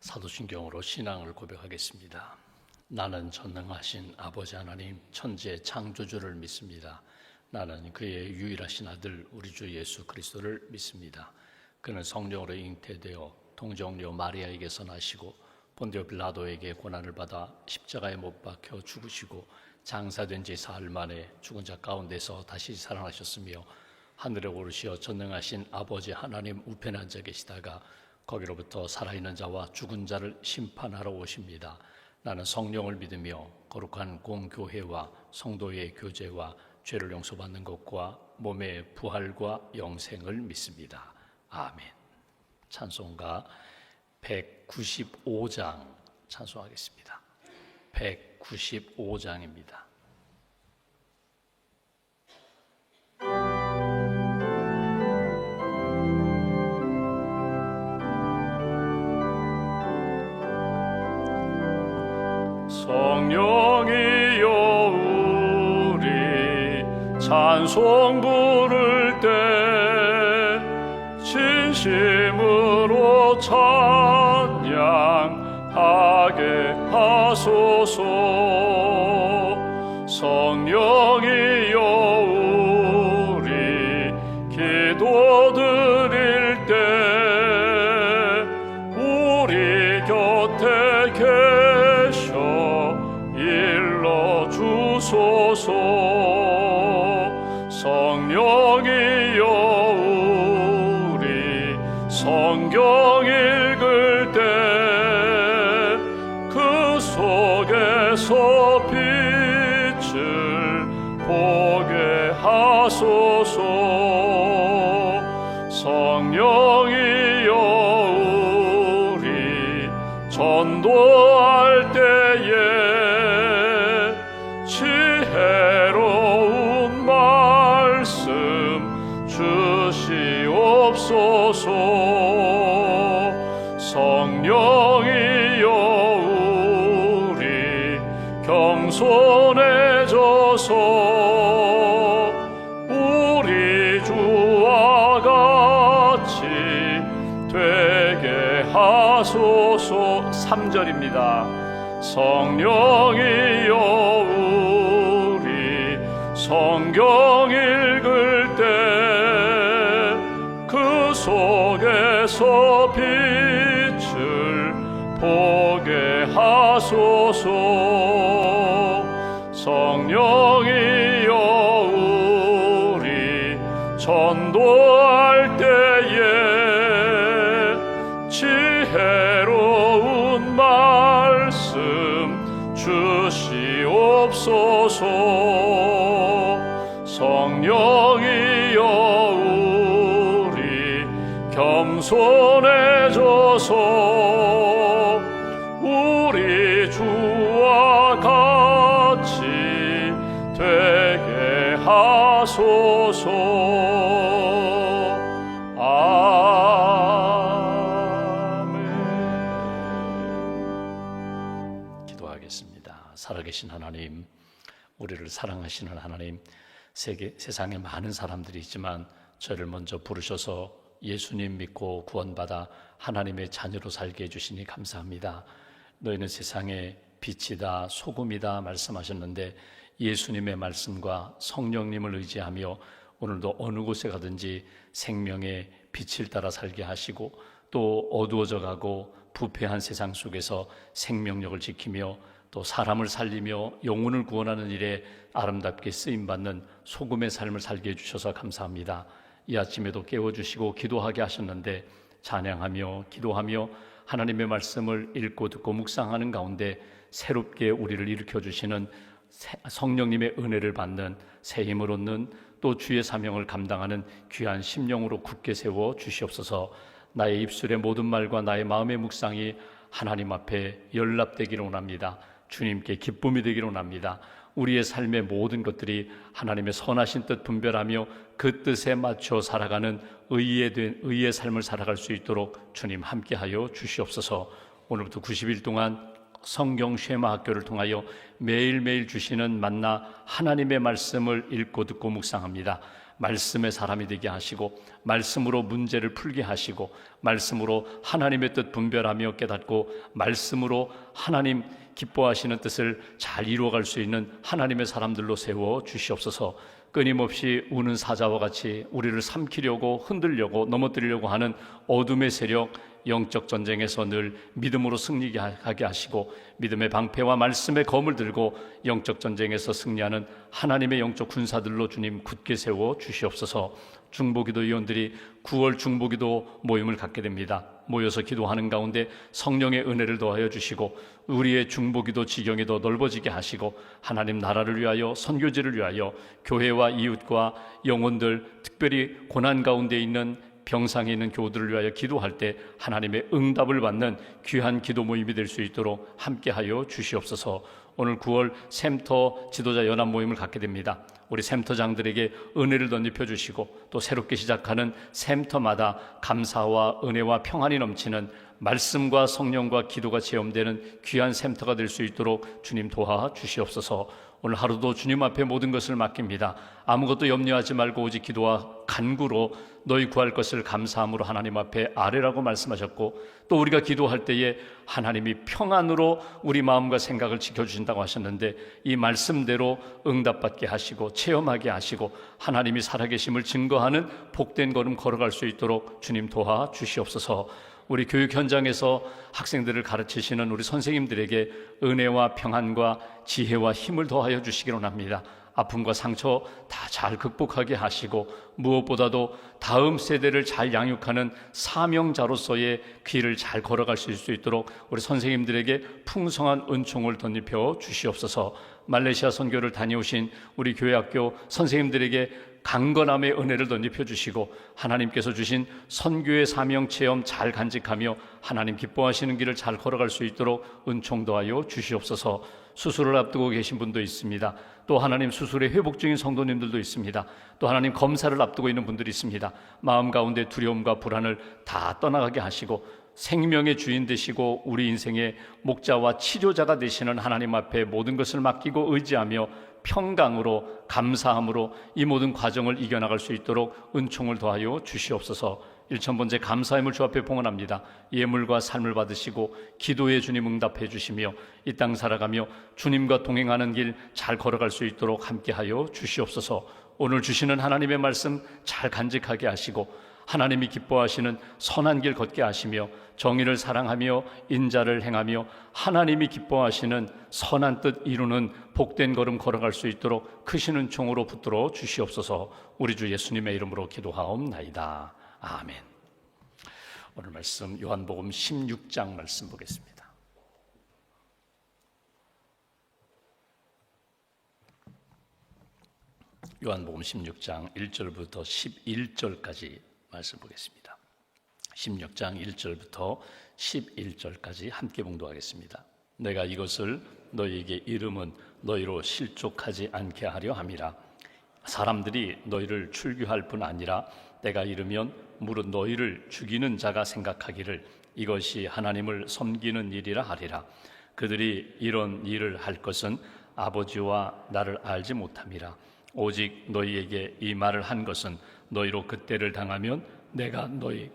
사도신경으로 신앙을 고백하겠습니다. 나는 전능하신 아버지 하나님 천지의 창조주를 믿습니다. 나는 그의 유일하신 아들 우리 주 예수 그리스도를 믿습니다. 그는 성령으로 잉태되어 동정녀 마리아에게서 나시고 본디오 빌라도에게 고난을 받아 십자가에 못 박혀 죽으시고 장사된 지 사흘 만에 죽은 자 가운데서 다시 살아나셨으며 하늘에 오르시어 전능하신 아버지 하나님 우편에 앉아 계시다가 거기로부터 살아있는 자와 죽은 자를 심판하러 오십니다. 나는 성령을 믿으며 거룩한 공교회와 성도의 교제와 죄를 용서받는 것과 몸의 부활과 영생을 믿습니다. 아멘. 찬송가 195장 찬송하겠습니다. 195장입니다. 성령이여 우리 찬송 부를 때 진심으로 찬양하게 하소서. 성령이여 우리 기도 드릴 때 우리 곁에 일러주소서. 성령이여 우리 성경 읽을 때 그 속에서 빛을 보게 하소서. 성령이여 우리 전도할 때에 지혜로운 말씀 주시옵소서. 성령이여 우리 겸손해져서 우리 주와 같이 되게 하소서. 3절입니다. 성령이여 우리 성경 읽을 때 그 속에서 빛을 보게 하소서. 성령이여 우리 전도할 때에 지혜로운 말씀 주시옵소서. 성령이여 우리 겸손해져서 우리 주와 같이 되게 하소서. 아멘. 기도하겠습니다. 살아계신 하나님, 우리를 사랑하시는 하나님, 세상에 많은 사람들이 있지만 저를 먼저 부르셔서 예수님 믿고 구원받아 하나님의 자녀로 살게 해주시니 감사합니다. 너희는 세상의 빛이다 소금이다 말씀하셨는데 예수님의 말씀과 성령님을 의지하며 오늘도 어느 곳에 가든지 생명의 빛을 따라 살게 하시고 또 어두워져 가고 부패한 세상 속에서 생명력을 지키며 또 사람을 살리며 영혼을 구원하는 일에 아름답게 쓰임받는 소금의 삶을 살게 해주셔서 감사합니다. 이 아침에도 깨워주시고 기도하게 하셨는데 찬양하며 기도하며 하나님의 말씀을 읽고 듣고 묵상하는 가운데 새롭게 우리를 일으켜주시는 성령님의 은혜를 받는 새 힘을 얻는 또 주의 사명을 감당하는 귀한 심령으로 굳게 세워 주시옵소서. 나의 입술의 모든 말과 나의 마음의 묵상이 하나님 앞에 연락되기를 원합니다. 주님께 기쁨이 되기를 원합니다. 우리의 삶의 모든 것들이 하나님의 선하신 뜻 분별하며 그 뜻에 맞춰 살아가는 의의 삶을 살아갈 수 있도록 주님 함께하여 주시옵소서. 오늘부터 90일 동안 성경 쉐마 학교를 통하여 매일매일 주시는 만나 하나님의 말씀을 읽고 듣고 묵상합니다. 말씀의 사람이 되게 하시고 말씀으로 문제를 풀게 하시고 말씀으로 하나님의 뜻 분별하며 깨닫고 말씀으로 하나님 기뻐하시는 뜻을 잘 이루어갈 수 있는 하나님의 사람들로 세워 주시옵소서. 끊임없이 우는 사자와 같이 우리를 삼키려고 흔들려고 넘어뜨리려고 하는 어둠의 세력, 영적 전쟁에서 늘 믿음으로 승리하게 하시고 믿음의 방패와 말씀의 검을 들고 영적 전쟁에서 승리하는 하나님의 영적 군사들로 주님 굳게 세워 주시옵소서. 중보기도 위원들이 9월 중보기도 모임을 갖게 됩니다. 모여서 기도하는 가운데 성령의 은혜를 더하여 주시고 우리의 중보기도 지경이 더 넓어지게 하시고 하나님 나라를 위하여 선교지를 위하여 교회와 이웃과 영혼들, 특별히 고난 가운데 있는 병상에 있는 교우들을 위하여 기도할 때 하나님의 응답을 받는 귀한 기도 모임이 될 수 있도록 함께하여 주시옵소서. 오늘 9월 샘터 지도자 연합 모임을 갖게 됩니다. 우리 샘터장들에게 은혜를 덧입혀 주시고 또 새롭게 시작하는 샘터마다 감사와 은혜와 평안이 넘치는 말씀과 성령과 기도가 체험되는 귀한 샘터가 될 수 있도록 주님 도와 주시옵소서. 오늘 하루도 주님 앞에 모든 것을 맡깁니다. 아무것도 염려하지 말고 오직 기도와 간구로 너희 구할 것을 감사함으로 하나님 앞에 아뢰라고 말씀하셨고 또 우리가 기도할 때에 하나님이 평안으로 우리 마음과 생각을 지켜주신다고 하셨는데 이 말씀대로 응답받게 하시고 체험하게 하시고 하나님이 살아계심을 증거하는 복된 걸음 걸어갈 수 있도록 주님 도와 주시옵소서. 우리 교육 현장에서 학생들을 가르치시는 우리 선생님들에게 은혜와 평안과 지혜와 힘을 더하여 주시기를 원합니다. 아픔과 상처 다 잘 극복하게 하시고 무엇보다도 다음 세대를 잘 양육하는 사명자로서의 길을 잘 걸어갈 수 있도록 우리 선생님들에게 풍성한 은총을 덧입혀 주시옵소서. 말레이시아 선교를 다녀오신 우리 교회학교 선생님들에게 강건함의 은혜를 덧입혀 주시고 하나님께서 주신 선교의 사명 체험 잘 간직하며 하나님 기뻐하시는 길을 잘 걸어갈 수 있도록 은총 더하여 주시옵소서. 수술을 앞두고 계신 분도 있습니다. 또 하나님 수술에 회복 중인 성도님들도 있습니다. 또 하나님 검사를 앞두고 있는 분들이 있습니다. 마음 가운데 두려움과 불안을 다 떠나가게 하시고 생명의 주인 되시고 우리 인생의 목자와 치료자가 되시는 하나님 앞에 모든 것을 맡기고 의지하며 평강으로 감사함으로 이 모든 과정을 이겨나갈 수 있도록 은총을 더하여 주시옵소서. 1000번째 감사함을 주 앞에 봉헌합니다. 예물과 삶을 받으시고 기도에 주님 응답해 주시며 이 땅 살아가며 주님과 동행하는 길 잘 걸어갈 수 있도록 함께하여 주시옵소서. 오늘 주시는 하나님의 말씀 잘 간직하게 하시고 하나님이 기뻐하시는 선한 길 걷게 하시며 정의를 사랑하며 인자를 행하며 하나님이 기뻐하시는 선한 뜻 이루는 복된 걸음 걸어갈 수 있도록 크신 은총으로 붙들어 주시옵소서. 우리 주 예수님의 이름으로 기도하옵나이다. 아멘. 오늘 말씀 요한복음 16장 말씀 보겠습니다. 요한복음 16장 1절부터 11절까지 말씀 보겠습니다. 16장 1절부터 11절까지 함께 봉독하겠습니다. 내가 이것을 너희에게 이름은 너희로 실족하지 않게 하려 함이라. 사람들이 너희를 출교할 뿐 아니라 때가 이르면 무릇 너희를 죽이는 자가 생각하기를 이것이 하나님을 섬기는 일이라 하리라. 그들이 이런 일을 할 것은 아버지와 나를 알지 못함이라. 오직 너희에게 이 말을 한 것은 너희로 그때를 당하면 내가 너희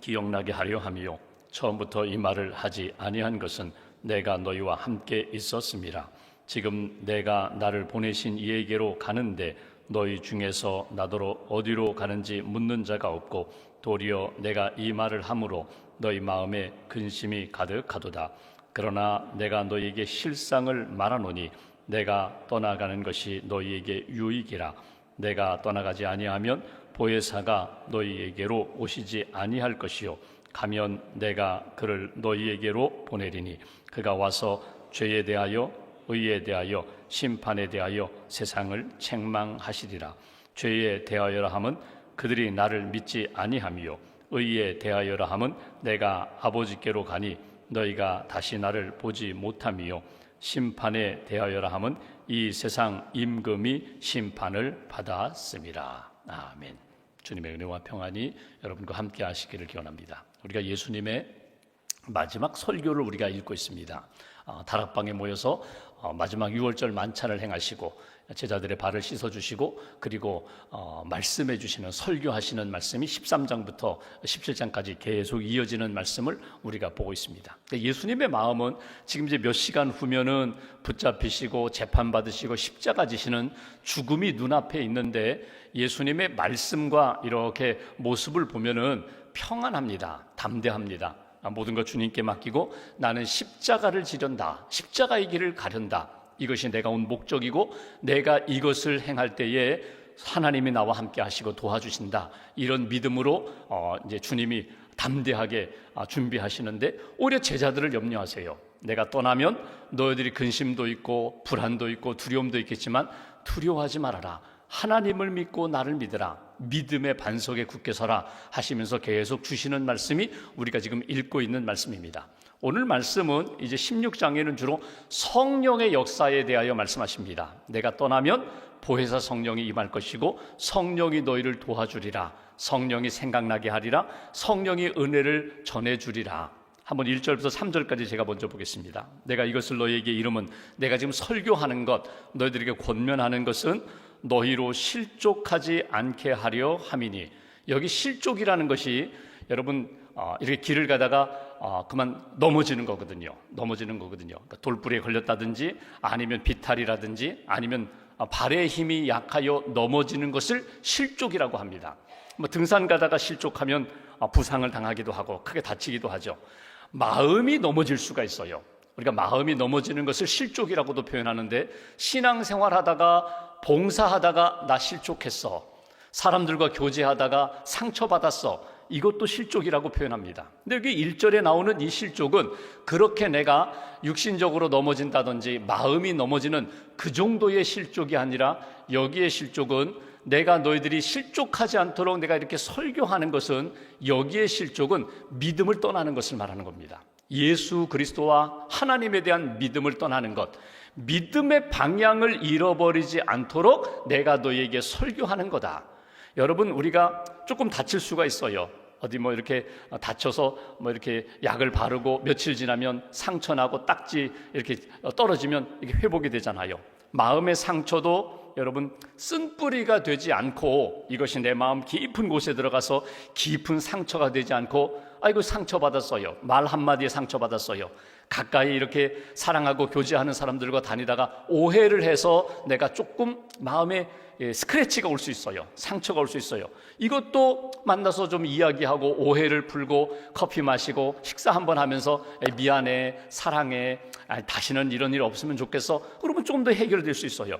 기억나게 하려 함이요 처음부터 이 말을 하지 아니한 것은 내가 너희와 함께 있었음이라. 지금 내가 나를 보내신 이에게로 가는데 너희 중에서 나더러 어디로 가는지 묻는 자가 없고 도리어 내가 이 말을 함으로 너희 마음에 근심이 가득하도다. 그러나 내가 너희에게 실상을 말하노니 내가 떠나가는 것이 너희에게 유익이라. 내가 떠나가지 아니하면 보혜사가 너희에게로 오시지 아니할 것이요 가면 내가 그를 너희에게로 보내리니 그가 와서 죄에 대하여 의에 대하여 심판에 대하여 세상을 책망하시리라. 죄에 대하여라 함은 그들이 나를 믿지 아니함이요 의에 대하여라 함은 내가 아버지께로 가니 너희가 다시 나를 보지 못함이요 심판에 대하여라 함은 이 세상 임금이 심판을 받았음이라. 아멘. 주님의 은혜와 평안이 여러분과 함께 하시기를 기원합니다. 우리가 예수님의 마지막 설교를 우리가 읽고 있습니다. 다락방에 모여서 마지막 유월절 만찬을 행하시고 제자들의 발을 씻어주시고 그리고 말씀해 주시는 설교하시는 말씀이 13장부터 17장까지 계속 이어지는 말씀을 우리가 보고 있습니다. 예수님의 마음은 지금 이제 몇 시간 후면은 붙잡히시고 재판받으시고 십자가 지시는 죽음이 눈앞에 있는데 예수님의 말씀과 이렇게 모습을 보면은 평안합니다. 담대합니다. 모든 것 주님께 맡기고 나는 십자가를 지련다. 십자가의 길을 가련다. 이것이 내가 온 목적이고 내가 이것을 행할 때에 하나님이 나와 함께 하시고 도와주신다. 이런 믿음으로 이제 주님이 담대하게 준비하시는데 오히려 제자들을 염려하세요. 내가 떠나면 너희들이 근심도 있고 불안도 있고 두려움도 있겠지만 두려워하지 말아라. 하나님을 믿고 나를 믿으라. 믿음의 반석에 굳게 서라 하시면서 계속 주시는 말씀이 우리가 지금 읽고 있는 말씀입니다. 오늘 말씀은 이제 16장에는 주로 성령의 역사에 대하여 말씀하십니다. 내가 떠나면 보혜사 성령이 임할 것이고 성령이 너희를 도와주리라. 성령이 생각나게 하리라. 성령이 은혜를 전해주리라. 한번 1절부터 3절까지 제가 먼저 보겠습니다. 내가 이것을 너희에게 이름은 내가 지금 설교하는 것, 너희들에게 권면하는 것은 너희로 실족하지 않게 하려 함이니. 여기 실족이라는 것이 여러분 이렇게 길을 가다가 그만 넘어지는 거거든요. 그러니까 돌부리에 걸렸다든지 아니면 비탈이라든지 아니면 발의 힘이 약하여 넘어지는 것을 실족이라고 합니다. 등산 가다가 실족하면 부상을 당하기도 하고 크게 다치기도 하죠. 마음이 넘어질 수가 있어요. 우리가 마음이 넘어지는 것을 실족이라고도 표현하는데 신앙생활하다가 봉사하다가 나 실족했어. 사람들과 교제하다가 상처받았어. 이것도 실족이라고 표현합니다. 근데 여기 1절에 나오는 이 실족은 그렇게 내가 육신적으로 넘어진다든지 마음이 넘어지는 그 정도의 실족이 아니라 여기에 실족은 내가 너희들이 실족하지 않도록 내가 이렇게 설교하는 것은 여기에 실족은 믿음을 떠나는 것을 말하는 겁니다. 예수 그리스도와 하나님에 대한 믿음을 떠나는 것, 믿음의 방향을 잃어버리지 않도록 내가 너희에게 설교하는 거다. 여러분, 우리가 조금 다칠 수가 있어요. 어디 이렇게 다쳐서 이렇게 약을 바르고 며칠 지나면 상처 나고 딱지 이렇게 떨어지면 이게 회복이 되잖아요. 마음의 상처도 여러분 쓴뿌리가 되지 않고 이것이 내 마음 깊은 곳에 들어가서 깊은 상처가 되지 않고 아이고 상처받았어요. 말 한마디에 상처받았어요. 가까이 이렇게 사랑하고 교제하는 사람들과 다니다가 오해를 해서 내가 조금 마음에 스크래치가 올 수 있어요. 상처가 올 수 있어요. 이것도 만나서 좀 이야기하고 오해를 풀고 커피 마시고 식사 한번 하면서 미안해, 사랑해, 다시는 이런 일 없으면 좋겠어. 그러면 조금 더 해결될 수 있어요.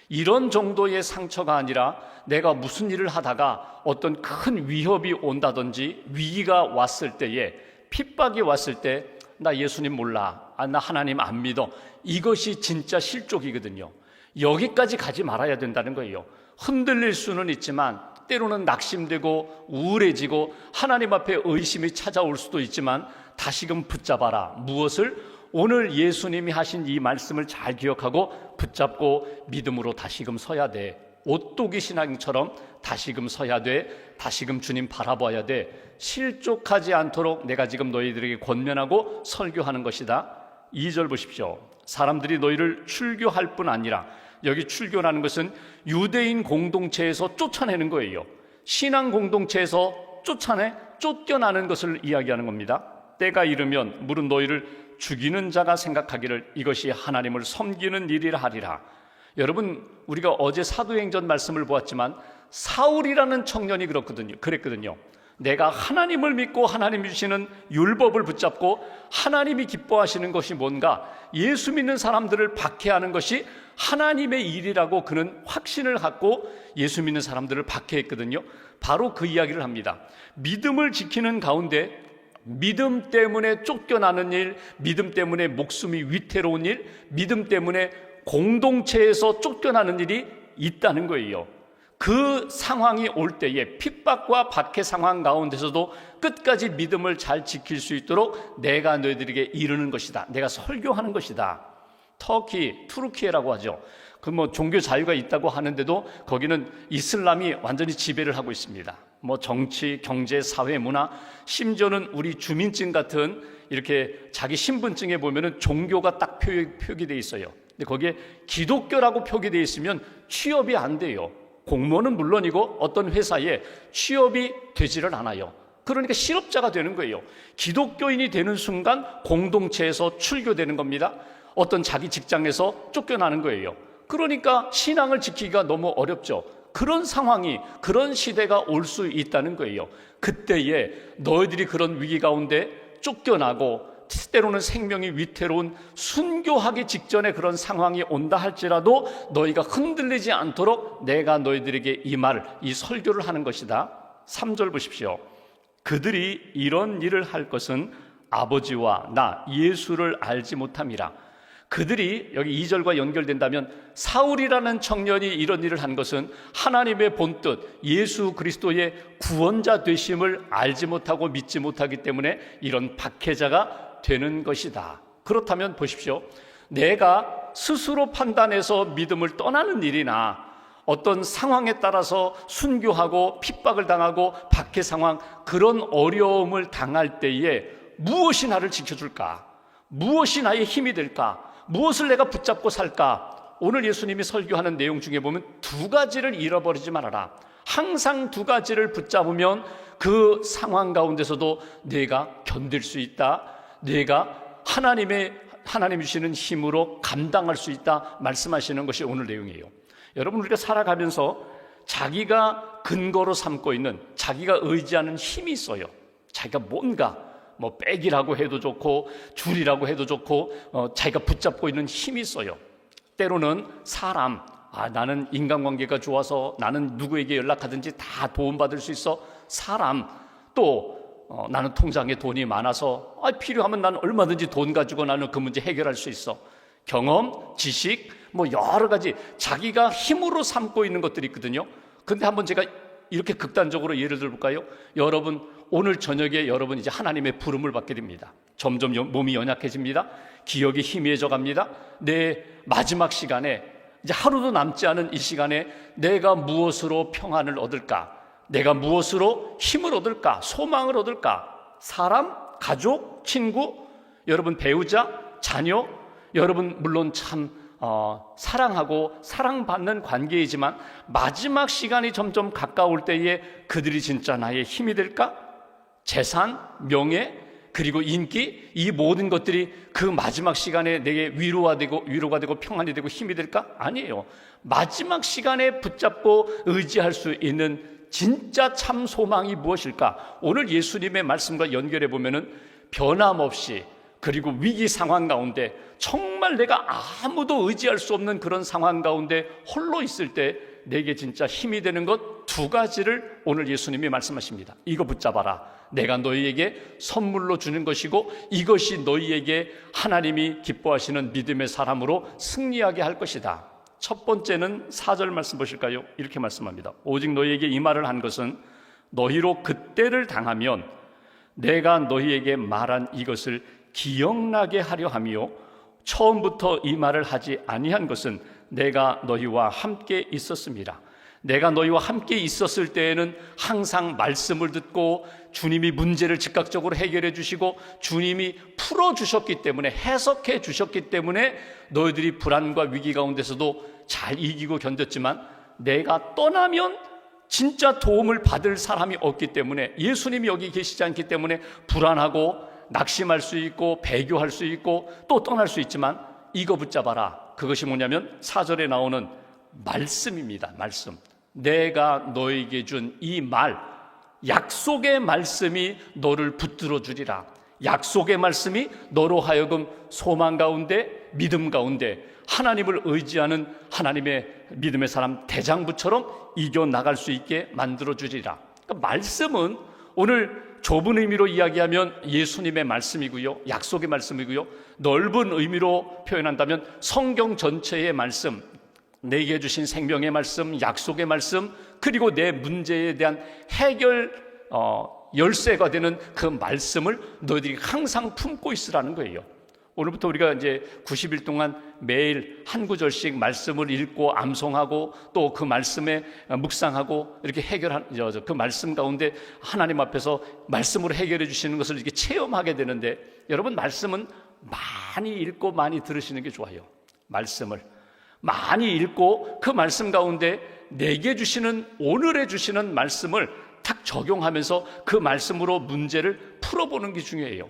이런 정도의 상처가 아니라 내가 무슨 일을 하다가 어떤 큰 위협이 온다든지 위기가 왔을 때에 핍박이 왔을 때 나 예수님 몰라, 나 하나님 안 믿어. 이것이 진짜 실족이거든요. 여기까지 가지 말아야 된다는 거예요. 흔들릴 수는 있지만 때로는 낙심되고 우울해지고 하나님 앞에 의심이 찾아올 수도 있지만 다시금 붙잡아라. 무엇을? 오늘 예수님이 하신 이 말씀을 잘 기억하고 붙잡고 믿음으로 다시금 서야 돼. 오뚜기 신앙처럼 다시금 서야 돼. 다시금 주님 바라봐야 돼. 실족하지 않도록 내가 지금 너희들에게 권면하고 설교하는 것이다. 2절 보십시오. 사람들이 너희를 출교할 뿐 아니라, 여기 출교라는 것은 유대인 공동체에서 쫓아내는 거예요. 신앙 공동체에서 쫓겨나는 것을 이야기하는 겁니다. 때가 이르면 물은 너희를 죽이는 자가 생각하기를 이것이 하나님을 섬기는 일이라 하리라. 여러분, 우리가 어제 사도행전 말씀을 보았지만 사울이라는 청년이 그랬거든요. 내가 하나님을 믿고 하나님이 주시는 율법을 붙잡고 하나님이 기뻐하시는 것이 뭔가, 예수 믿는 사람들을 박해하는 것이 하나님의 일이라고 그는 확신을 갖고 예수 믿는 사람들을 박해했거든요. 바로 그 이야기를 합니다. 믿음을 지키는 가운데 믿음 때문에 쫓겨나는 일, 믿음 때문에 목숨이 위태로운 일, 믿음 때문에 공동체에서 쫓겨나는 일이 있다는 거예요. 그 상황이 올 때에 핍박과 박해 상황 가운데서도 끝까지 믿음을 잘 지킬 수 있도록 내가 너희들에게 이르는 것이다. 내가 설교하는 것이다. 투르키예라고 하죠. 종교 자유가 있다고 하는데도 거기는 이슬람이 완전히 지배를 하고 있습니다. 정치, 경제, 사회, 문화, 심지어는 우리 주민증 같은 이렇게 자기 신분증에 보면은 종교가 딱 표기되어 있어요. 근데 거기에 기독교라고 표기되어 있으면 취업이 안 돼요. 공무원은 물론이고 어떤 회사에 취업이 되지를 않아요. 그러니까 실업자가 되는 거예요. 기독교인이 되는 순간 공동체에서 출교되는 겁니다. 어떤 자기 직장에서 쫓겨나는 거예요. 그러니까 신앙을 지키기가 너무 어렵죠. 그런 상황이, 그런 시대가 올 수 있다는 거예요. 그때에 너희들이 그런 위기 가운데 쫓겨나고 때로는 생명이 위태로운 순교하기 직전에 그런 상황이 온다 할지라도 너희가 흔들리지 않도록 내가 너희들에게 이 말을, 이 설교를 하는 것이다. 3절 보십시오. 그들이 이런 일을 할 것은 아버지와 나 예수를 알지 못함이라. 그들이, 여기 2절과 연결된다면 사울이라는 청년이 이런 일을 한 것은 하나님의 본뜻 예수 그리스도의 구원자 되심을 알지 못하고 믿지 못하기 때문에 이런 박해자가 되는 것이다. 그렇다면 보십시오. 내가 스스로 판단해서 믿음을 떠나는 일이나 어떤 상황에 따라서 순교하고 핍박을 당하고 박해 상황, 그런 어려움을 당할 때에 무엇이 나를 지켜줄까? 무엇이 나의 힘이 될까? 무엇을 내가 붙잡고 살까? 오늘 예수님이 설교하는 내용 중에 보면 두 가지를 잃어버리지 말아라. 항상 두 가지를 붙잡으면 그 상황 가운데서도 내가 견딜 수 있다. 내가 하나님이 주시는 힘으로 감당할 수 있다 말씀하시는 것이 오늘 내용이에요. 여러분, 우리가 살아가면서 자기가 근거로 삼고 있는, 자기가 의지하는 힘이 있어요. 자기가 뭔가 백이라고 해도 좋고 줄이라고 해도 좋고 자기가 붙잡고 있는 힘이 있어요. 때로는 사람, 나는 인간관계가 좋아서 나는 누구에게 연락하든지 다 도움받을 수 있어. 사람, 또 나는 통장에 돈이 많아서 필요하면 나는 얼마든지 돈 가지고 나는 그 문제 해결할 수 있어. 경험, 지식, 여러 가지 자기가 힘으로 삼고 있는 것들이 있거든요. 근데 한번 제가 이렇게 극단적으로 예를 들어볼까요? 여러분, 오늘 저녁에 여러분 이제 하나님의 부름을 받게 됩니다. 점점 몸이 연약해집니다. 기억이 희미해져 갑니다. 내 마지막 시간에, 이제 하루도 남지 않은 이 시간에 내가 무엇으로 평안을 얻을까? 내가 무엇으로 힘을 얻을까? 소망을 얻을까? 사람, 가족, 친구, 여러분 배우자, 자녀, 여러분 물론 참 사랑하고 사랑받는 관계이지만 마지막 시간이 점점 가까울 때에 그들이 진짜 나의 힘이 될까? 재산, 명예, 그리고 인기, 이 모든 것들이 그 마지막 시간에 내게 위로가 되고 평안이 되고 힘이 될까? 아니에요. 마지막 시간에 붙잡고 의지할 수 있는 진짜 참 소망이 무엇일까? 오늘 예수님의 말씀과 연결해 보면은 변함없이, 그리고 위기 상황 가운데 정말 내가 아무도 의지할 수 없는 그런 상황 가운데 홀로 있을 때 내게 진짜 힘이 되는 것 두 가지를 오늘 예수님이 말씀하십니다. 이거 붙잡아라. 내가 너희에게 선물로 주는 것이고 이것이 너희에게 하나님이 기뻐하시는 믿음의 사람으로 승리하게 할 것이다. 첫 번째는 4절 말씀 보실까요? 이렇게 말씀합니다. 오직 너희에게 이 말을 한 것은 너희로 그때를 당하면 내가 너희에게 말한 이것을 기억나게 하려 하며 처음부터 이 말을 하지 아니한 것은 내가 너희와 함께 있었습니다. 내가 너희와 함께 있었을 때에는 항상 말씀을 듣고 주님이 문제를 즉각적으로 해결해 주시고 주님이 풀어주셨기 때문에, 해석해 주셨기 때문에 너희들이 불안과 위기 가운데서도 잘 이기고 견뎠지만 내가 떠나면 진짜 도움을 받을 사람이 없기 때문에, 예수님이 여기 계시지 않기 때문에 불안하고 낙심할 수 있고 배교할 수 있고 또 떠날 수 있지만 이거 붙잡아라. 그것이 뭐냐면 4절에 나오는 말씀입니다. 말씀. 내가 너에게 준 이 말, 약속의 말씀이 너를 붙들어 주리라. 약속의 말씀이 너로 하여금 소망 가운데, 믿음 가운데 하나님을 의지하는 하나님의 믿음의 사람 대장부처럼 이겨나갈 수 있게 만들어 주리라. 그러니까 말씀은 오늘 좁은 의미로 이야기하면 예수님의 말씀이고요, 약속의 말씀이고요, 넓은 의미로 표현한다면 성경 전체의 말씀, 내게 주신 생명의 말씀, 약속의 말씀, 그리고 내 문제에 대한 해결 열쇠가 되는 그 말씀을 너희들이 항상 품고 있으라는 거예요. 오늘부터 우리가 이제 90일 동안 매일 한 구절씩 말씀을 읽고 암송하고 또 그 말씀에 묵상하고 이렇게 그 말씀 가운데 하나님 앞에서 말씀으로 해결해 주시는 것을 이렇게 체험하게 되는데, 여러분 말씀은 많이 읽고 많이 들으시는 게 좋아요. 말씀을 많이 읽고 그 말씀 가운데 내게 주시는, 오늘에 주시는 말씀을 탁 적용하면서 그 말씀으로 문제를 풀어보는 게 중요해요.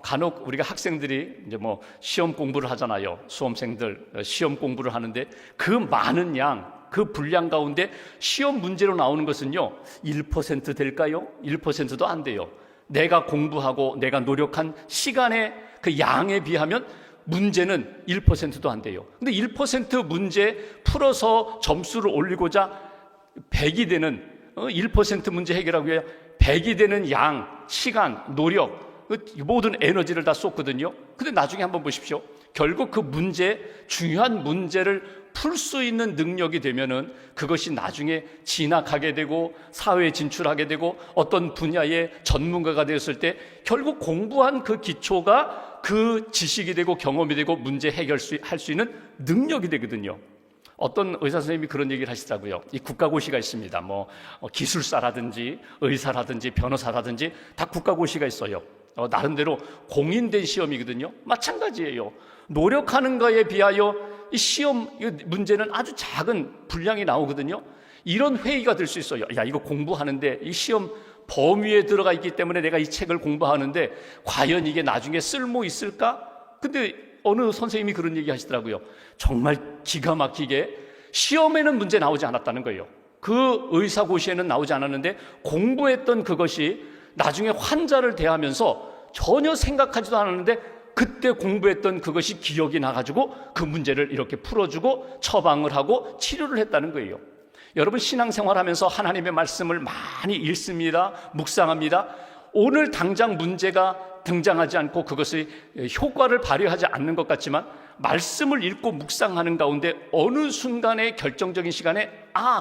간혹 우리가 학생들이 이제 뭐 시험 공부를 하잖아요. 수험생들 시험 공부를 하는데 그 많은 양, 그 분량 가운데 시험 문제로 나오는 것은요 1% 될까요? 1%도 안 돼요. 내가 공부하고 내가 노력한 시간의 그 양에 비하면 문제는 1%도 안 돼요. 근데 1% 문제 풀어서 점수를 올리고자 100이 되는 1% 문제 해결하기 위해 100이 되는 양, 시간, 노력, 모든 에너지를 다 쏟거든요. 근데 나중에 한번 보십시오. 결국 그 문제, 중요한 문제를 풀 수 있는 능력이 되면은 그것이 나중에 진학하게 되고 사회에 진출하게 되고 어떤 분야의 전문가가 되었을 때 결국 공부한 그 기초가 그 지식이 되고 경험이 되고 문제 해결할 수 있는 능력이 되거든요. 어떤 의사 선생님이 그런 얘기를 하시더라고요. 이 국가고시가 있습니다. 뭐 기술사라든지 의사라든지 변호사라든지 다 국가고시가 있어요. 나름대로 공인된 시험이거든요. 마찬가지예요. 노력하는 거에 비하여 이 시험 문제는 아주 작은 분량이 나오거든요. 이런 회의가 될 수 있어요. 야, 이거 공부하는데 이 시험 범위에 들어가 있기 때문에 내가 이 책을 공부하는데 과연 이게 나중에 쓸모 있을까? 근데 어느 선생님이 그런 얘기 하시더라고요. 정말 기가 막히게 시험에는 문제 나오지 않았다는 거예요. 그 의사고시에는 나오지 않았는데 공부했던 그것이 나중에 환자를 대하면서 전혀 생각하지도 않았는데 그때 공부했던 그것이 기억이 나가지고 그 문제를 이렇게 풀어주고 처방을 하고 치료를 했다는 거예요. 여러분 신앙생활하면서 하나님의 말씀을 많이 읽습니다. 묵상합니다. 오늘 당장 문제가 등장하지 않고 그것이 효과를 발휘하지 않는 것 같지만 말씀을 읽고 묵상하는 가운데 어느 순간의 결정적인 시간에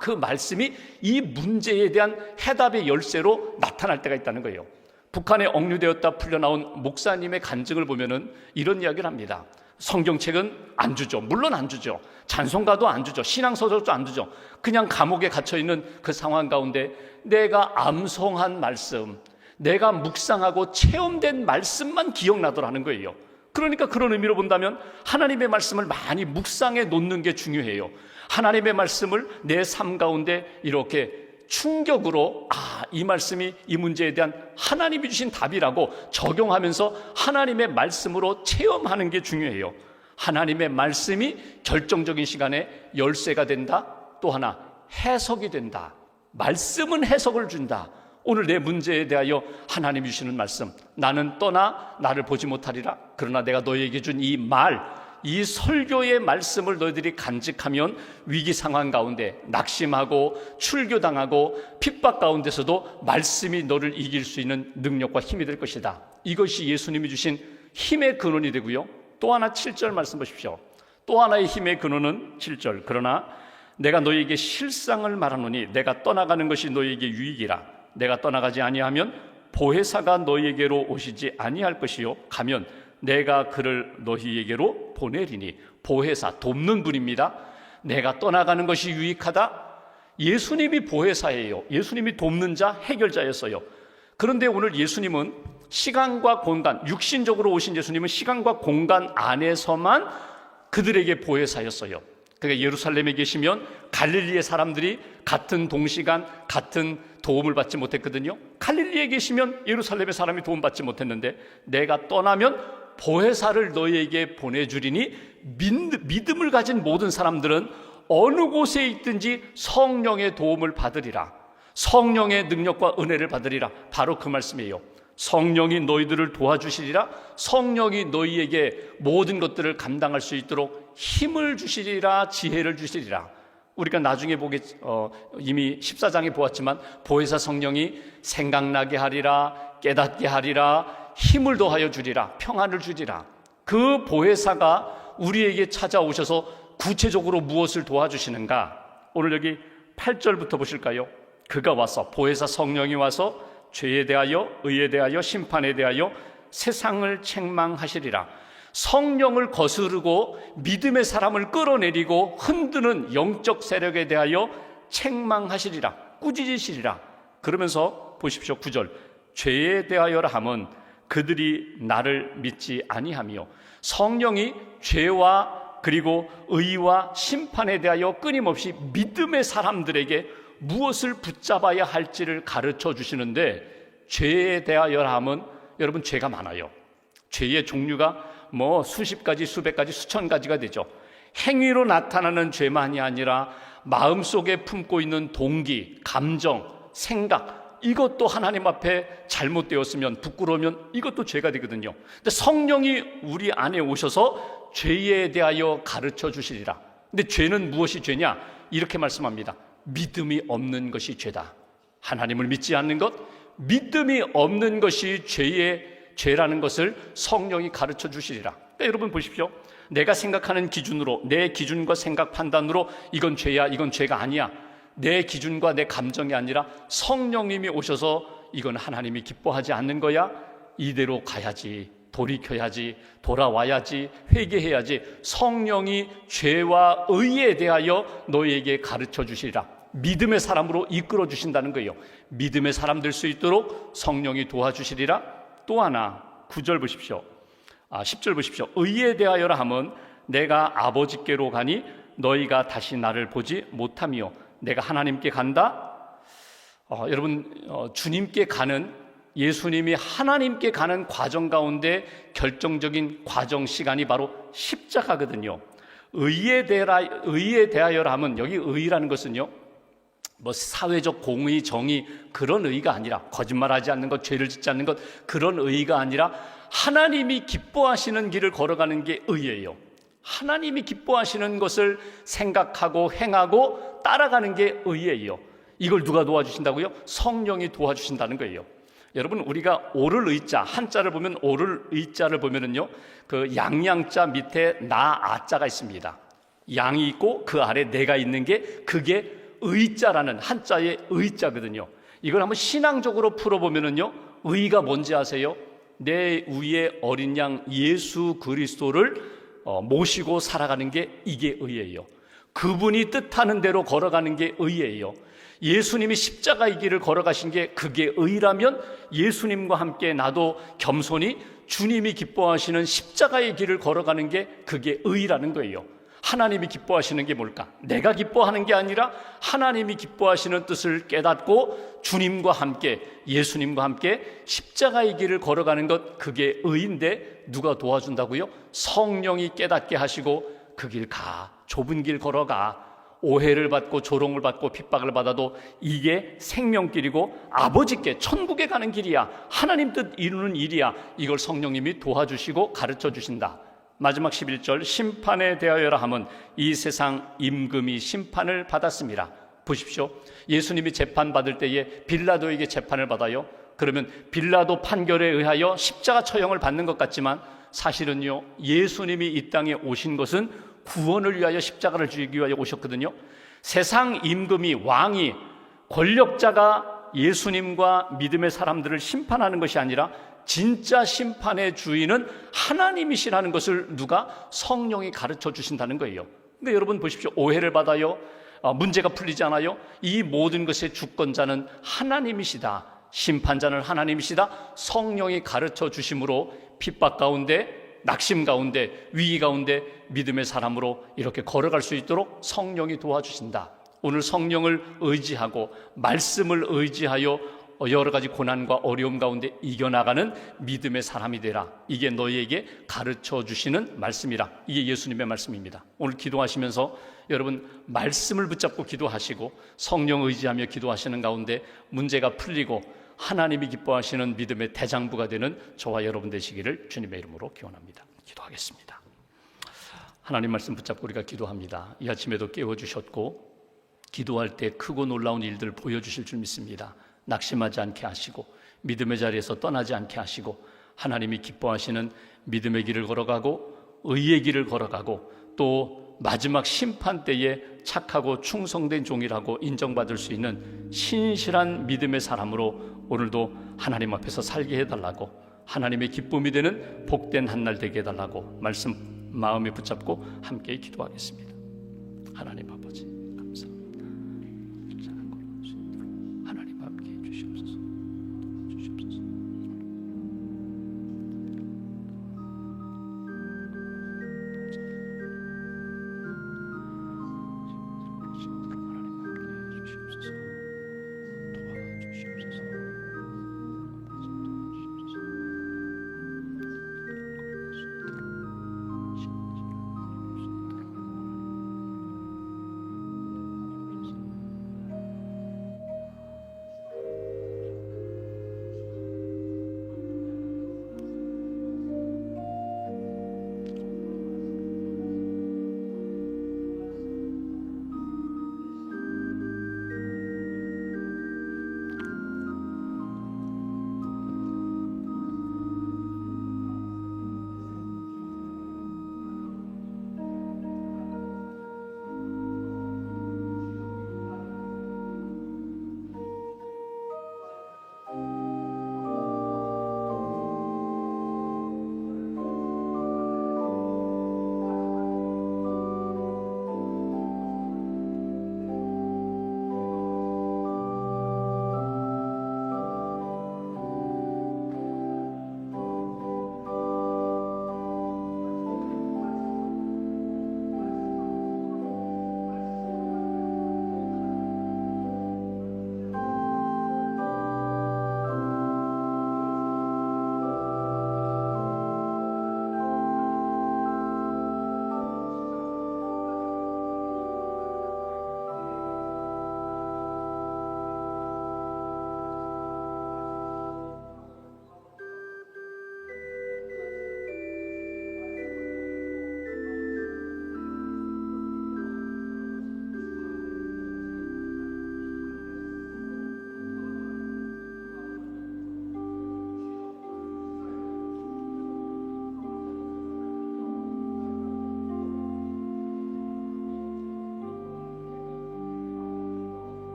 그 말씀이 이 문제에 대한 해답의 열쇠로 나타날 때가 있다는 거예요. 북한에 억류되었다 풀려나온 목사님의 간증을 보면은 이런 이야기를 합니다. 성경책은 안 주죠. 물론 안 주죠. 찬송가도 안 주죠. 신앙서적도 안 주죠. 그냥 감옥에 갇혀있는 그 상황 가운데 내가 암송한 말씀, 내가 묵상하고 체험된 말씀만 기억나더라는 거예요. 그러니까 그런 의미로 본다면 하나님의 말씀을 많이 묵상해 놓는 게 중요해요. 하나님의 말씀을 내 삶 가운데 이렇게 충격으로 이 말씀이 이 문제에 대한 하나님이 주신 답이라고 적용하면서 하나님의 말씀으로 체험하는 게 중요해요. 하나님의 말씀이 결정적인 시간에 열쇠가 된다. 또 하나 해석이 된다. 말씀은 해석을 준다. 오늘 내 문제에 대하여 하나님이 주시는 말씀, 나는 떠나 나를 보지 못하리라. 그러나 내가 너희에게 준 이 말, 이 설교의 말씀을 너희들이 간직하면 위기 상황 가운데 낙심하고 출교당하고 핍박 가운데서도 말씀이 너를 이길 수 있는 능력과 힘이 될 것이다. 이것이 예수님이 주신 힘의 근원이 되고요. 또 하나 7절 말씀 보십시오. 또 하나의 힘의 근원은 7절. 그러나 내가 너희에게 실상을 말하노니 내가 떠나가는 것이 너희에게 유익이라. 내가 떠나가지 아니하면 보혜사가 너희에게로 오시지 아니할 것이요 가면 내가 그를 너희에게로 보내리니. 보혜사, 돕는 분입니다. 내가 떠나가는 것이 유익하다. 예수님이 보혜사예요. 예수님이 돕는 자, 해결자였어요. 그런데 오늘 예수님은 시간과 공간, 육신적으로 오신 예수님은 시간과 공간 안에서만 그들에게 보혜사였어요. 그러니까 예루살렘에 계시면 갈릴리의 사람들이 같은 동시간 같은 도움을 받지 못했거든요. 갈릴리에 계시면 예루살렘의 사람이 도움받지 못했는데 내가 떠나면 보혜사를 너희에게 보내주리니 믿음을 가진 모든 사람들은 어느 곳에 있든지 성령의 도움을 받으리라. 성령의 능력과 은혜를 받으리라. 바로 그 말씀이에요. 성령이 너희들을 도와주시리라. 성령이 너희에게 모든 것들을 감당할 수 있도록 힘을 주시리라. 지혜를 주시리라. 우리가 나중에 이미 14장에 보았지만 보혜사 성령이 생각나게 하리라, 깨닫게 하리라, 힘을 더하여 주리라, 평안을 주리라. 그 보혜사가 우리에게 찾아오셔서 구체적으로 무엇을 도와주시는가? 오늘 여기 8절부터 보실까요? 그가 와서, 보혜사 성령이 와서 죄에 대하여, 의에 대하여, 심판에 대하여 세상을 책망하시리라. 성령을 거스르고 믿음의 사람을 끌어내리고 흔드는 영적 세력에 대하여 책망하시리라. 꾸짖으시리라. 그러면서 보십시오. 9절. 죄에 대하여라 함은 그들이 나를 믿지 아니하며. 성령이 죄와 그리고 의와 심판에 대하여 끊임없이 믿음의 사람들에게 무엇을 붙잡아야 할지를 가르쳐 주시는데, 죄에 대하여 하면 여러분 죄가 많아요. 죄의 종류가 수십 가지, 수백 가지, 수천 가지가 되죠. 행위로 나타나는 죄만이 아니라 마음속에 품고 있는 동기, 감정, 생각, 이것도 하나님 앞에 잘못되었으면, 부끄러우면 이것도 죄가 되거든요. 근데 성령이 우리 안에 오셔서 죄에 대하여 가르쳐 주시리라. 근데 죄는 무엇이 죄냐? 이렇게 말씀합니다. 믿음이 없는 것이 죄다. 하나님을 믿지 않는 것, 믿음이 없는 것이 죄라는 것을 성령이 가르쳐 주시리라. 그러니까 여러분 보십시오. 내가 생각하는 기준으로, 내 기준과 생각 판단으로 이건 죄야, 이건 죄가 아니야, 내 기준과 내 감정이 아니라 성령님이 오셔서 이건 하나님이 기뻐하지 않는 거야, 이대로 가야지, 돌이켜야지, 돌아와야지, 회개해야지, 성령이 죄와 의에 대하여 너희에게 가르쳐 주시리라. 믿음의 사람으로 이끌어 주신다는 거예요. 믿음의 사람 될 수 있도록 성령이 도와주시리라. 또 하나 9절 보십시오. 10절 보십시오. 의에 대하여라 하면 내가 아버지께로 가니 너희가 다시 나를 보지 못하며 내가 하나님께 간다. 여러분, 주님께 가는, 예수님이 하나님께 가는 과정 가운데 결정적인 과정 시간이 바로 십자가거든요. 의에 대하여라 하면 여기 의라는 것은요, 사회적 공의, 정의, 그런 의가 아니라, 거짓말하지 않는 것, 죄를 짓지 않는 것, 그런 의가 아니라 하나님이 기뻐하시는 길을 걸어가는 게 의예요. 하나님이 기뻐하시는 것을 생각하고 행하고 따라가는 게 의예요. 이걸 누가 도와주신다고요? 성령이 도와주신다는 거예요. 여러분, 우리가 오를 의자, 한자를 보면, 오를 의자를 보면은요, 그 양양자 밑에 나 아자가 있습니다. 양이 있고 그 아래 내가 있는 게, 그게 의자라는 한자의 의자거든요. 이걸 한번 신앙적으로 풀어보면은요, 의가 뭔지 아세요? 내 위에 어린 양 예수 그리스도를 모시고 살아가는 게, 이게 의예요. 그분이 뜻하는 대로 걸어가는 게 의예요. 예수님이 십자가의 길을 걸어가신 게 그게 의라면, 예수님과 함께 나도 겸손히 주님이 기뻐하시는 십자가의 길을 걸어가는 게 그게 의라는 거예요. 하나님이 기뻐하시는 게 뭘까? 내가 기뻐하는 게 아니라 하나님이 기뻐하시는 뜻을 깨닫고 주님과 함께, 예수님과 함께 십자가의 길을 걸어가는 것, 그게 의인데 누가 도와준다고요? 성령이 깨닫게 하시고 그 길 가, 좁은 길 걸어가, 오해를 받고 조롱을 받고 핍박을 받아도 이게 생명길이고 아버지께, 천국에 가는 길이야, 하나님 뜻 이루는 일이야, 이걸 성령님이 도와주시고 가르쳐 주신다. 마지막 11절, 심판에 대하여라 하면 이 세상 임금이 심판을 받았습니다. 보십시오. 예수님이 재판받을 때에 빌라도에게 재판을 받아요. 그러면 빌라도 판결에 의하여 십자가 처형을 받는 것 같지만, 사실은요, 예수님이 이 땅에 오신 것은 구원을 위하여 십자가를 지기 위하여 오셨거든요. 세상 임금이, 왕이, 권력자가 예수님과 믿음의 사람들을 심판하는 것이 아니라 진짜 심판의 주인은 하나님이시라는 것을 누가? 성령이 가르쳐 주신다는 거예요. 근데 여러분 보십시오. 오해를 받아요. 문제가 풀리지 않아요. 이 모든 것의 주권자는 하나님이시다. 심판자는 하나님이시다. 성령이 가르쳐 주심으로 핍박 가운데, 낙심 가운데, 위기 가운데 믿음의 사람으로 이렇게 걸어갈 수 있도록 성령이 도와주신다. 오늘 성령을 의지하고 말씀을 의지하여 여러 가지 고난과 어려움 가운데 이겨나가는 믿음의 사람이 되라. 이게 너희에게 가르쳐 주시는 말씀이라. 이게 예수님의 말씀입니다. 오늘 기도하시면서 여러분 말씀을 붙잡고 기도하시고 성령 의지하며 기도하시는 가운데 문제가 풀리고 하나님이 기뻐하시는 믿음의 대장부가 되는 저와 여러분 되시기를 주님의 이름으로 기원합니다. 기도하겠습니다. 하나님 말씀 붙잡고 우리가 기도합니다. 이 아침에도 깨워주셨고 기도할 때 크고 놀라운 일들을 보여주실 줄 믿습니다. 낙심하지 않게 하시고 믿음의 자리에서 떠나지 않게 하시고 하나님이 기뻐하시는 믿음의 길을 걸어가고 의의 길을 걸어가고 또 마지막 심판 때에 착하고 충성된 종이라고 인정받을 수 있는 신실한 믿음의 사람으로 오늘도 하나님 앞에서 살게 해달라고, 하나님의 기쁨이 되는 복된 한날 되게 해달라고 말씀 마음에 붙잡고 함께 기도하겠습니다. 하나님 아버지,